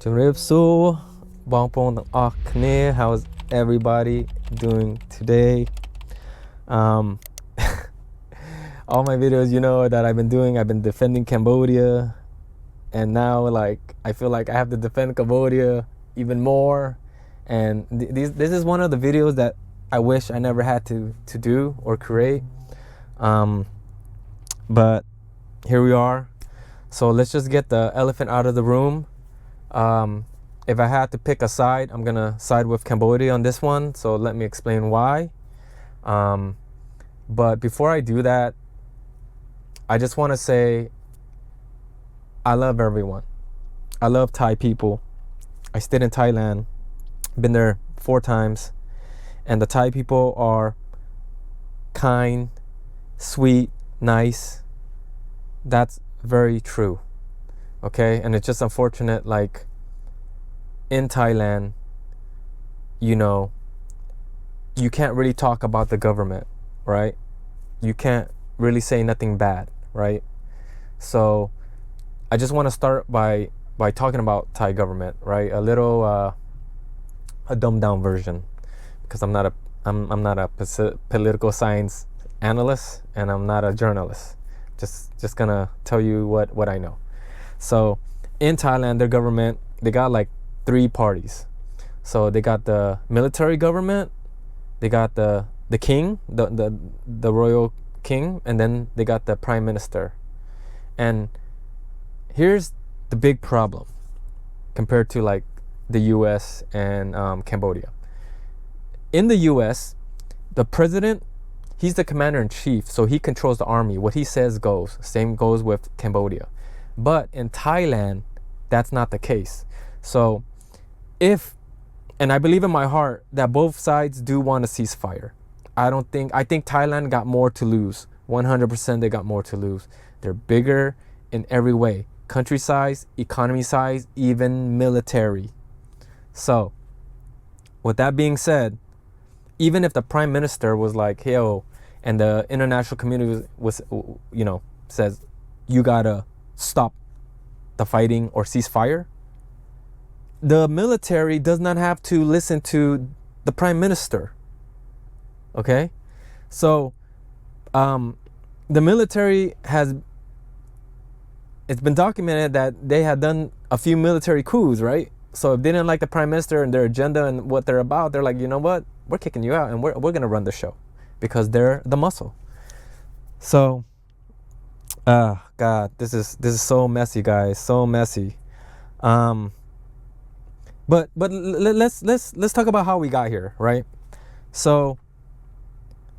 ជំរាបសួរបងប្អូនទាំងអស់គ្នា how's everybody doing today? All my videos, you know, that I've been defending Cambodia, and now like I feel like I have to defend Cambodia even more, and this is one of the videos that I wish I never had to do or create, but here we are. So let's just get the elephant out of the room. If I had to pick a side, I'm gonna side with Cambodia on this one, so let me explain why. But before I do that, I just want to say I love everyone. I love Thai people. I stayed in Thailand, been there 4 times, and the Thai people are kind, sweet, nice. That's very true. Okay, and it's just unfortunate, like in Thailand, you know, you can't really talk about the government, right? You can't really say nothing bad, right? So I just want to start by talking about Thai government, right? A little a dumbed down version, because I'm not a political science analyst, and I'm not a journalist. Just gonna tell you what I know. So in Thailand, their government, they got like 3 parties. So they got the military government, they got the king, the royal king, and then they got the prime minister. And here's the big problem compared to like the US and Cambodia. In the US, the president, he's the commander-in-chief, so he controls the army. What he says goes. Same goes with Cambodia. But in Thailand, that's not the case. So and I believe in my heart that both sides do want a ceasefire. I think Thailand got more to lose. 100% they got more to lose. They're bigger in every way. Country size, economy size, even military. So with that being said, even if the prime minister was like, yo, and the international community was you know, says, you gotta stop the fighting or ceasefire, the military does not have to listen to the prime minister. Okay? So the military it's been documented that they had done a few military coups, right? So if they didn't like the prime minister and their agenda and what they're about, they're like, you know what? We're kicking you out, and we're gonna run the show, because they're the muscle. So God, this is so messy, guys, so messy. But let's talk about how we got here, right? So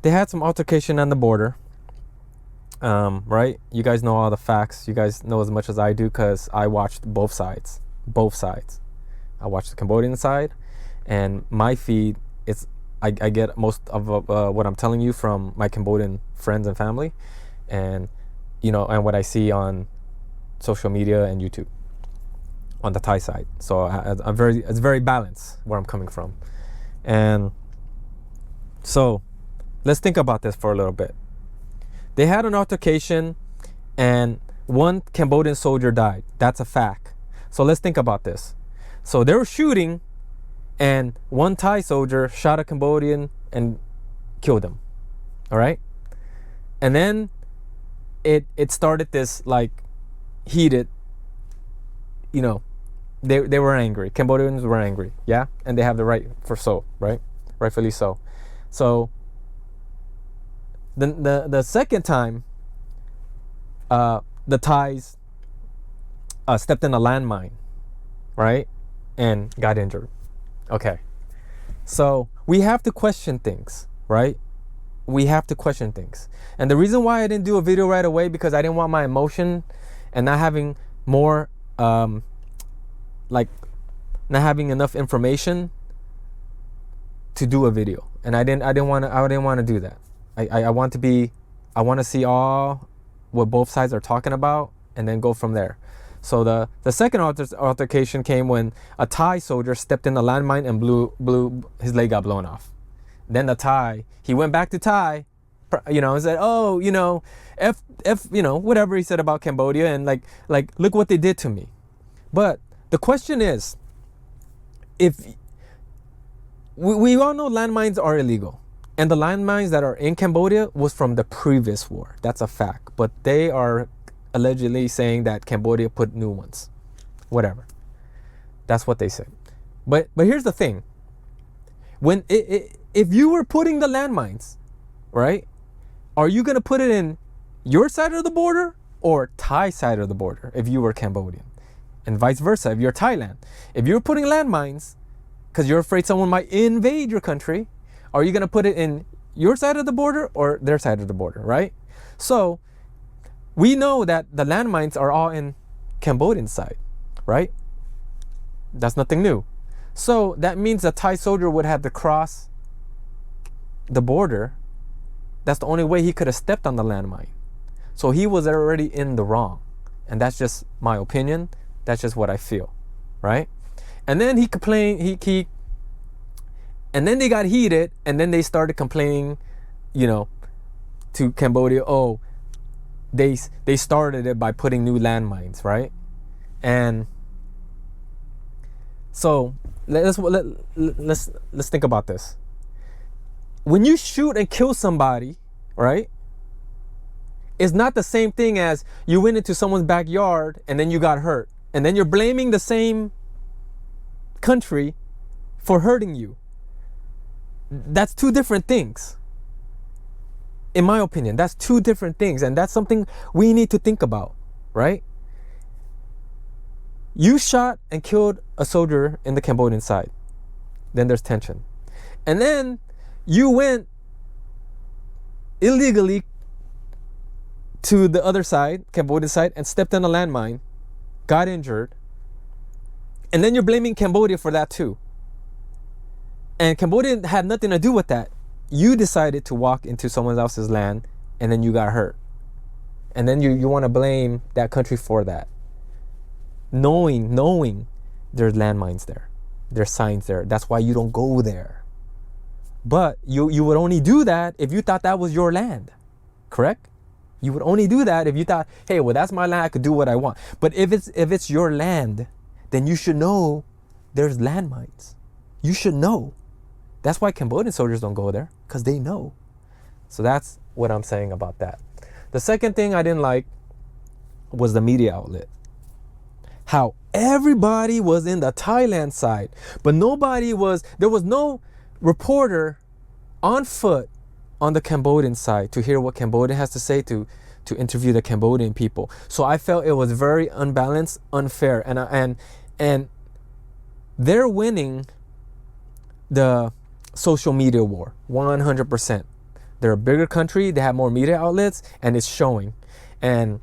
they had some altercation on the border, right? You guys know all the facts. You guys know as much as I do, because I watched both sides. I watched the Cambodian side, and my feed, I get most of what I'm telling you from my Cambodian friends and family, and you know, and what I see on social media and YouTube on the Thai side. So it's very balanced where I'm coming from. And so let's think about this for a little bit. They had an altercation, and 1 Cambodian soldier died. That's a fact. So let's think about this. So they were shooting, and 1 Thai soldier shot a Cambodian and killed him. All right? And then it started this like heated, you know, they were angry. Cambodians were angry, yeah? And they have the right for so, right? Rightfully so. So the second time, the Thais stepped in a landmine, right? And got injured. Okay. So we have to question things, right? We have to question things. And the reason why I didn't do a video right away, because I didn't want my emotion and not having more like not having enough information to do a video. And I didn't want to do that. I want to see all what both sides are talking about, and then go from there. So the second altercation came when a Thai soldier stepped in the landmine and blew his leg got blown off. Then the Thai, he went back to Thai, you know, and said, oh, you know, you know, whatever he said about Cambodia, and like look what they did to me. But the question is, if we all know landmines are illegal, and the landmines that are in Cambodia was from the previous war. That's a fact. But they are allegedly saying that Cambodia put new ones. Whatever. That's what they said. But here's the thing. If you were putting the landmines, right, are you going to put it in your side of the border or Thai side of the border if you were Cambodian? And vice versa if you're Thailand. If you're putting landmines because you're afraid someone might invade your country, are you going to put it in your side of the border or their side of the border, right? So we know that the landmines are all in Cambodian side, right? That's nothing new. So that means a Thai soldier would have to cross the border. That's the only way he could have stepped on the landmine. So he was already in the wrong. And that's just my opinion. That's just what I feel, right? And then he complained, and then they got heated, and then they started complaining, to Cambodia, oh, they started it by putting new landmines, right? And so let's think about this. When you shoot and kill somebody, right, it's not the same thing as you went into someone's backyard and then you got hurt, and then you're blaming the same country for hurting you. That's two different things. In my opinion, that's two different things, and that's something we need to think about, right? You shot and killed a soldier in the Cambodian side. Then there's tension. And then you went illegally to the other side, Cambodian side, and stepped on a landmine, got injured, and then you're blaming Cambodia for that too. And Cambodia had nothing to do with that. You decided to walk into someone else's land and then you got hurt. And then you want to blame that country for that. Knowing there's landmines there. There's signs there. That's why you don't go there. But you would only do that if you thought that was your land. Correct? You would only do that if you thought, hey, well, that's my land. I could do what I want. But if it's your land, then you should know there's landmines. You should know. That's why Cambodian soldiers don't go there, because they know. So that's what I'm saying about that. The second thing I didn't like was the media outlet. How everybody was in the Thailand side, but there was no reporter on foot on the Cambodian side to hear what Cambodia has to say, to interview the Cambodian people. So I felt it was very unbalanced, unfair, and they're winning the social media war 100%. They're a bigger country, they have more media outlets, and it's showing. And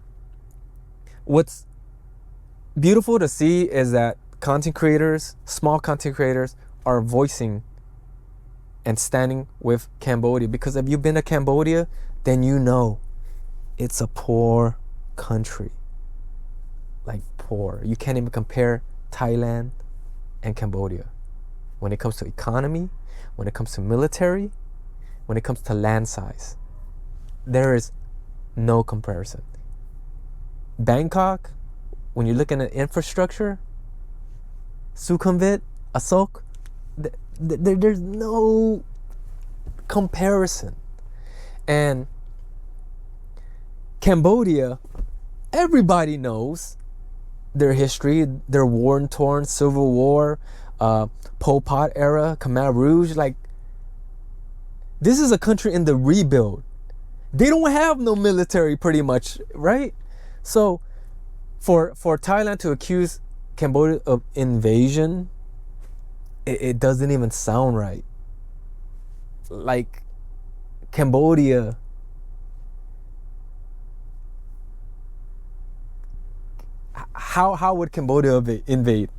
what's beautiful to see is that small content creators are voicing and standing with Cambodia, because if you've been to Cambodia, then you know it's a poor country. Like poor. You can't even compare Thailand and Cambodia. When it comes to economy, when it comes to military, when it comes to land size, there is no comparison. Bangkok, when you're looking at infrastructure, Sukhumvit, Asok, there's no comparison. And Cambodia, everybody knows their history, their war-torn civil war, Pol Pot era, Khmer Rouge. Like, this is a country in the rebuild. They don't have no military, pretty much, right? So for Thailand to accuse Cambodia of invasion, it doesn't even sound right. Like, Cambodia, how would Cambodia invade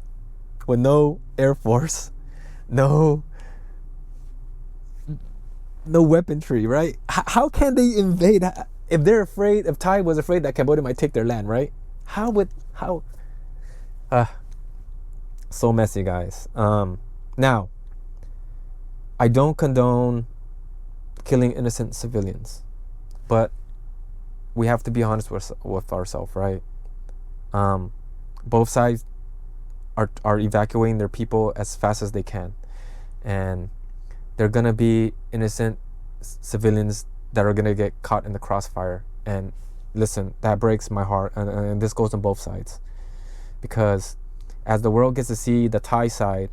with no air force, no weaponry, right? How can they invade if they're afraid, if Thai was afraid that Cambodia might take their land, right? So messy, guys. Now, I don't condone killing innocent civilians, but we have to be honest with ourselves, right? Both sides are evacuating their people as fast as they can, and they're gonna be innocent civilians that are gonna get caught in the crossfire. And listen, that breaks my heart, and this goes on both sides, because as the world gets to see the Thai side,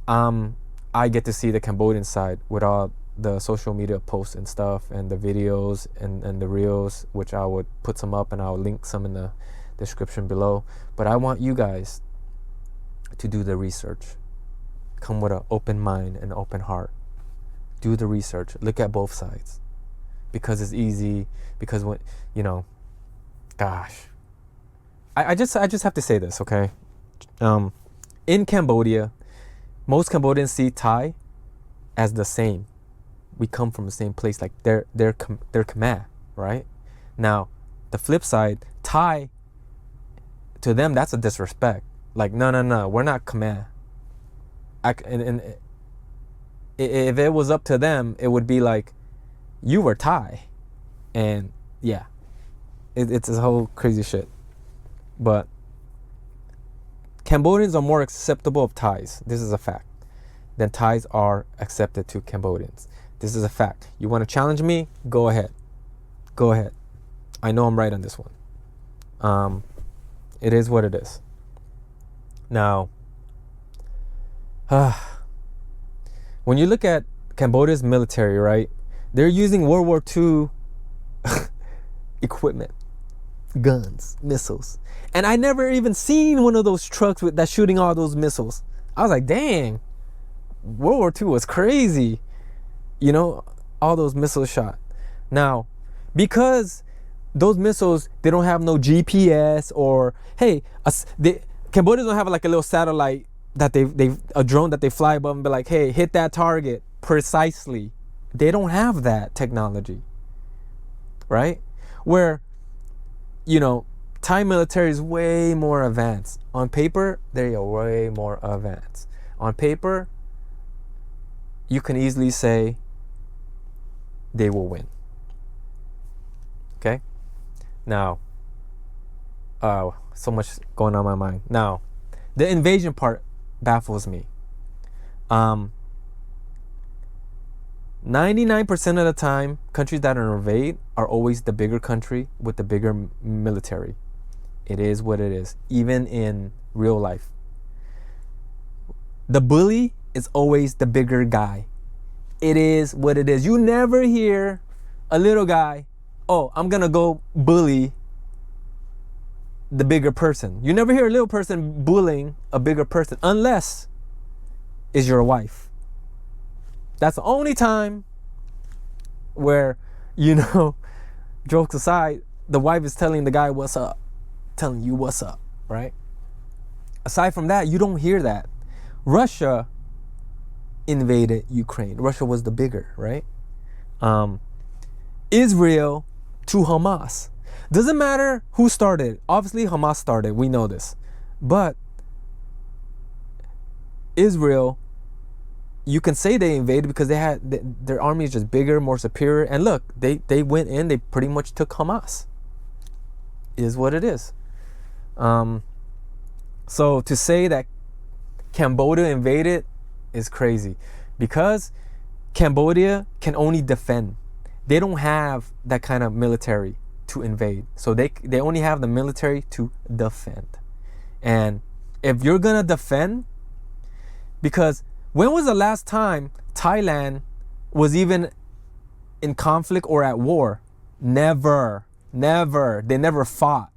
I get to see the Cambodian side with all the social media posts and stuff, and the videos and the reels, which I would put some up and I'll link some in the description below. But I want you guys to do the research. Come with an open mind and open heart. Do the research. Look at both sides, because it's easy. Because when gosh, I just have to say this, okay? In Cambodia, most Cambodians see Thai as the same. We come from the same place, like they're Khmer, right? Now, the flip side, Thai, to them, that's a disrespect. Like, no, we're not Khmer. And if it was up to them, it would be like, you were Thai. And yeah, it's a whole crazy shit. But Cambodians are more acceptable of Thais. This is a fact. Than Thais are accepted to Cambodians. This is a fact. You want to challenge me? Go ahead. Go ahead. I know I'm right on this one. It is what it is. Now, when you look at Cambodia's military, right? They're using World War II equipment, guns, missiles. And I never even seen one of those trucks that's shooting all those missiles. I was like, dang, World War II was crazy. All those missiles shot. Now, because those missiles, they don't have no GPS, or hey, Cambodians don't have like a little satellite that a drone that they fly above and be like, hey, hit that target precisely. They don't have that technology, right? Where, Thai military is way more advanced. On paper, they are way more advanced. On paper, you can easily say they will win. Okay? Now, so much going on in my mind. Now, the invasion part baffles me. 99% of the time, countries that are invade are always the bigger country with the bigger military. It is what it is, even in real life. The bully is always the bigger guy. It is what it is. You never hear a little guy, oh, I'm gonna go bully the bigger person. You never hear a little person bullying a bigger person, unless it's your wife. That's the only time where, jokes aside, the wife is telling the guy what's up, telling you what's up, right? Aside from that, you don't hear that. Russia invaded Ukraine. Russia was the bigger, right? Israel to Hamas. Doesn't matter who started. Obviously, Hamas started. We know this. But Israel, you can say they invaded because their army is just bigger, more superior. And look, they went in. They pretty much took Hamas. It is what it is. So to say that Cambodia invaded is crazy, because Cambodia can only defend. They don't have that kind of military to invade. So they only have the military to defend. And if you're gonna defend, because when was the last time Thailand was even in conflict or at war? Never. They never fought.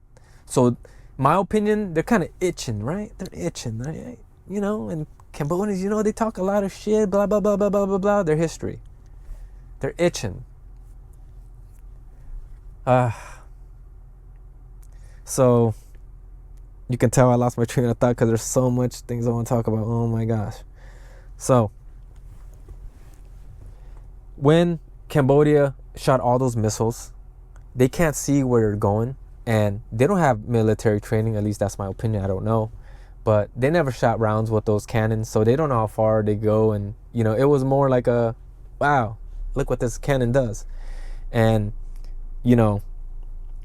So my opinion, they're kind of itching, right? They're itching, right? And Cambodians, they talk a lot of shit, blah, blah, blah, blah, blah, blah, blah, their history. They're itching. So you can tell I lost my train of thought because there's so much things I want to talk about. Oh my gosh. So when Cambodia shot all those missiles, they can't see where they're going, and they don't have military training. At least that's my opinion. I don't know. But they never shot rounds with those cannons, so they don't know how far they go. And, it was more like a, wow, look what this cannon does. And, it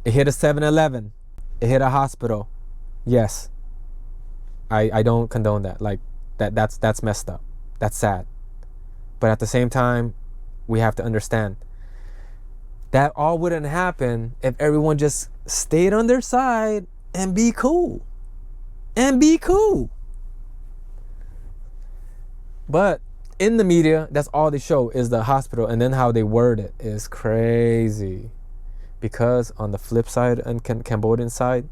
hit a 7-Eleven. It hit a hospital. Yes. I don't condone that. Like that's messed up. That's sad. But at the same time, we have to understand that all wouldn't happen if everyone just stayed on their side and be cool. And be cool. But in the media, that's all they show is the hospital, and then how they word it is crazy. Because on the flip side, and Cambodian side,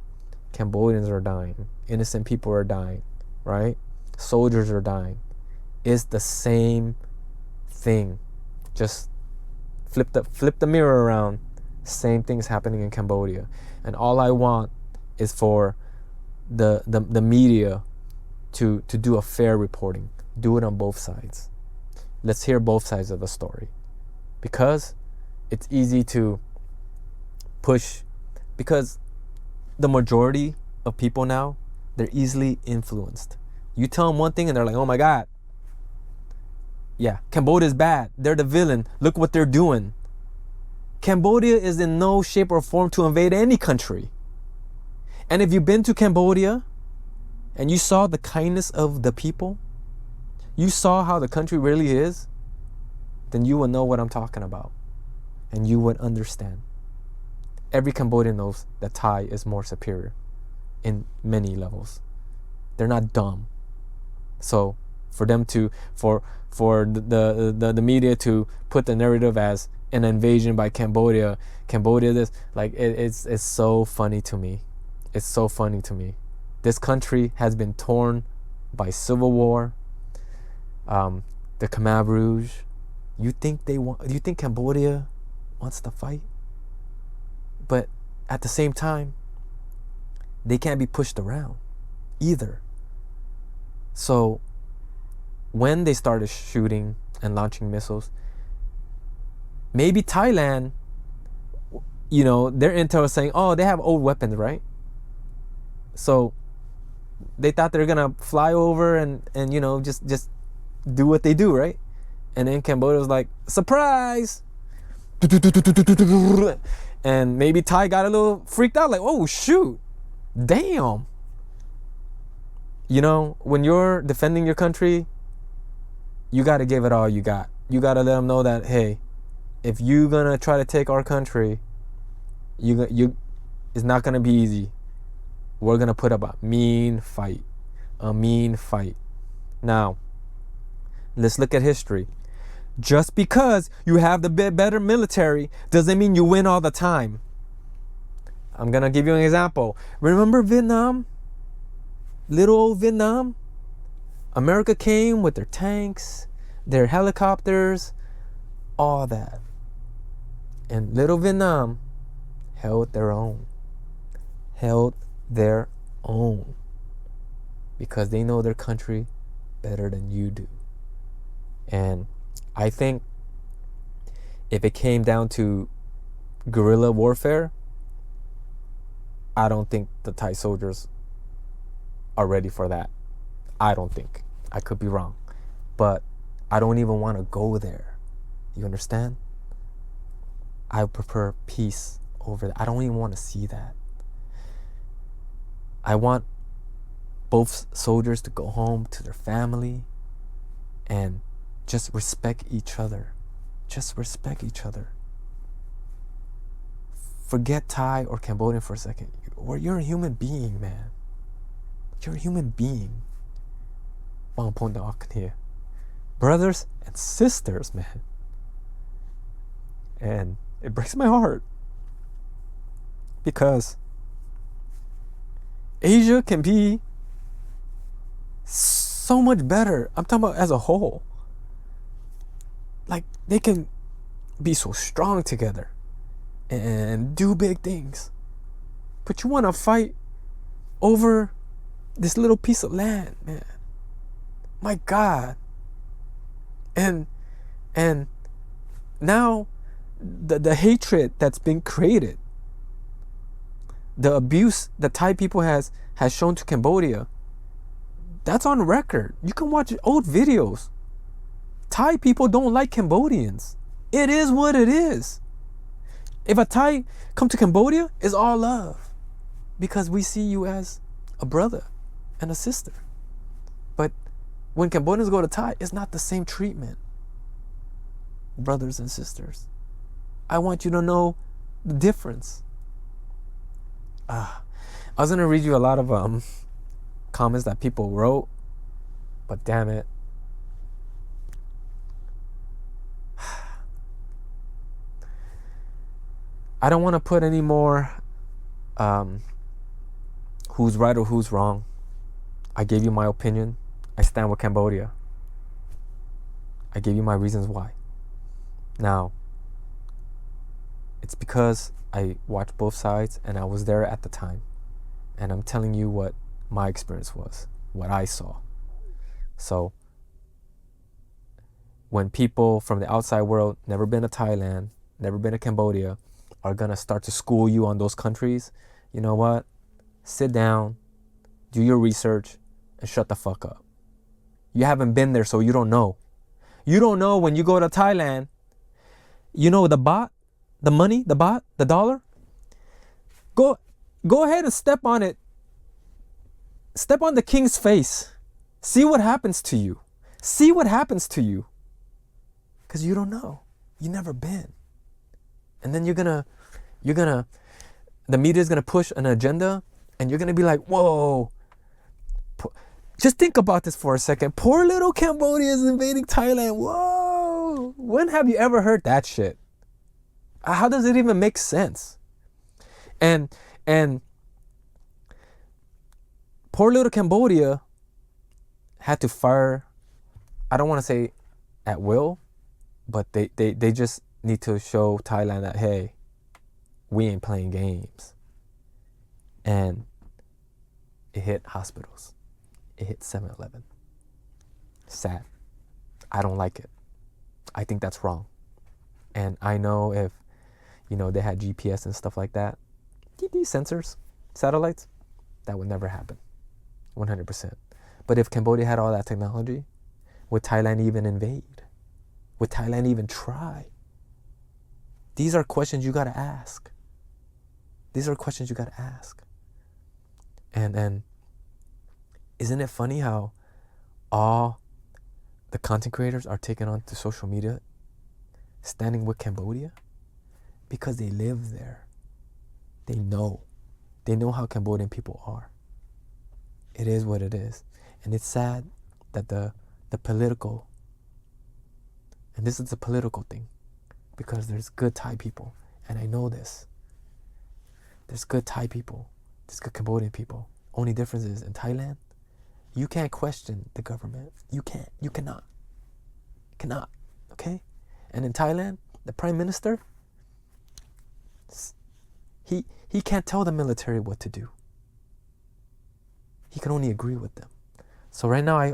Cambodians are dying. Innocent people are dying, right? Soldiers are dying. It's the same thing. Just flip the mirror around. Same things happening in Cambodia. And all I want is for the media to do a fair reporting. Do it on both sides. Let's hear both sides of the story. Because it's easy to push, because the majority of people now, they're easily influenced. You tell them one thing and they're like, oh my God. Yeah, Cambodia's bad. They're the villain. Look what they're doing. Cambodia is in no shape or form to invade any country. And if you've been to Cambodia and you saw the kindness of the people, you saw how the country really is, then you will know what I'm talking about. And you would understand. Every Cambodian knows that Thai is more superior in many levels. They're not dumb. So for them to, for the media to put the narrative as an invasion by Cambodia this, like it's so funny to me. It's so funny to me. This country has been torn by civil war, the Khmer Rouge. You think Cambodia wants to fight? But at the same time, they can't be pushed around either. So when they started shooting and launching missiles, maybe Thailand, their intel was saying, oh, they have old weapons, right? So they thought they're gonna fly over and just do what they do, right? And then Cambodia was like, surprise! And maybe Thai got a little freaked out, like, oh shoot, damn. When you're defending your country, you gotta give it all you got. You gotta let them know that, hey, if you're gonna try to take our country, it's not gonna be easy. We're gonna put up a mean fight. Now, let's look at history. Just because you have the better military doesn't mean you win all the time. I'm gonna give you an example. Remember Vietnam? Little old Vietnam? America came with their tanks, their helicopters, all that. And little Vietnam held their own. Because they know their country better than you do. And I think if it came down to guerrilla warfare, I don't think the Thai soldiers are ready for that. I don't think. I could be wrong. But I don't even want to go there. You understand? I prefer peace over that. I don't even want to see that. I want both soldiers to go home to their family and just respect each other. Just respect each other. Forget Thai or Cambodian for a second. You're a human being, man. You're a human being. Brothers and sisters, man. And it breaks my heart. Because Asia can be so much better. I'm talking about as a whole. Like, they can be so strong together and do big things. But you want to fight over this little piece of land, man. My God. And now the hatred that's been created, the abuse that Thai people has shown to Cambodia, that's on record. You can watch old videos. Thai people don't like Cambodians. It is what it is. If a Thai come to Cambodia, it's all love. Because we see you as a brother and a sister. when Cambodians go to Thai, it's not the same treatment. Brothers and sisters, I want you to know the difference. I was gonna read you a lot of comments that people wrote, but damn it. I don't want to put any more who's right or who's wrong. I gave you my opinion. I stand with Cambodia. I gave you my reasons why. Now, it's because I watched both sides and I was there at the time. And I'm telling you what my experience was, what I saw. So, when people from the outside world, never been to Thailand, never been to Cambodia, are gonna start to school you on those countries, you know what? Sit down, do your research, and shut the fuck up. You haven't been there, so you don't know. You don't know when you go to Thailand, you know the baht, the money, the baht, the dollar? Go ahead and step on it. Step on the king's face. See what happens to you. See what happens to you. Because you don't know. You've never been. And then the media is gonna push an agenda, and you're gonna be like, whoa. Just think about this for a second. Poor little Cambodia is invading Thailand. Whoa. When have you ever heard that shit? How does it even make sense? And poor little Cambodia had to fire, I don't want to say at will, but they just need to show Thailand that, hey, we ain't playing games. And it hit hospitals. It hit 7-Eleven. Sad. I don't like it. I think that's wrong. And I know if, they had GPS and stuff like that, these sensors, satellites, that would never happen. 100%. But if Cambodia had all that technology, would Thailand even invade? Would Thailand even try? These are questions you gotta ask. These are questions you gotta ask. And isn't it funny how all the content creators are taken onto social media standing with Cambodia? Because they live there. They know. They know how Cambodian people are. It is what it is. And it's sad that the political, and this is a political thing, because there's good Thai people, and I know this. There's good Thai people. There's good Cambodian people. Only difference is in Thailand, you can't question the government. You can't. You cannot. Cannot. Okay? And in Thailand, the prime minister, he can't tell the military what to do. He can only agree with them. So right now,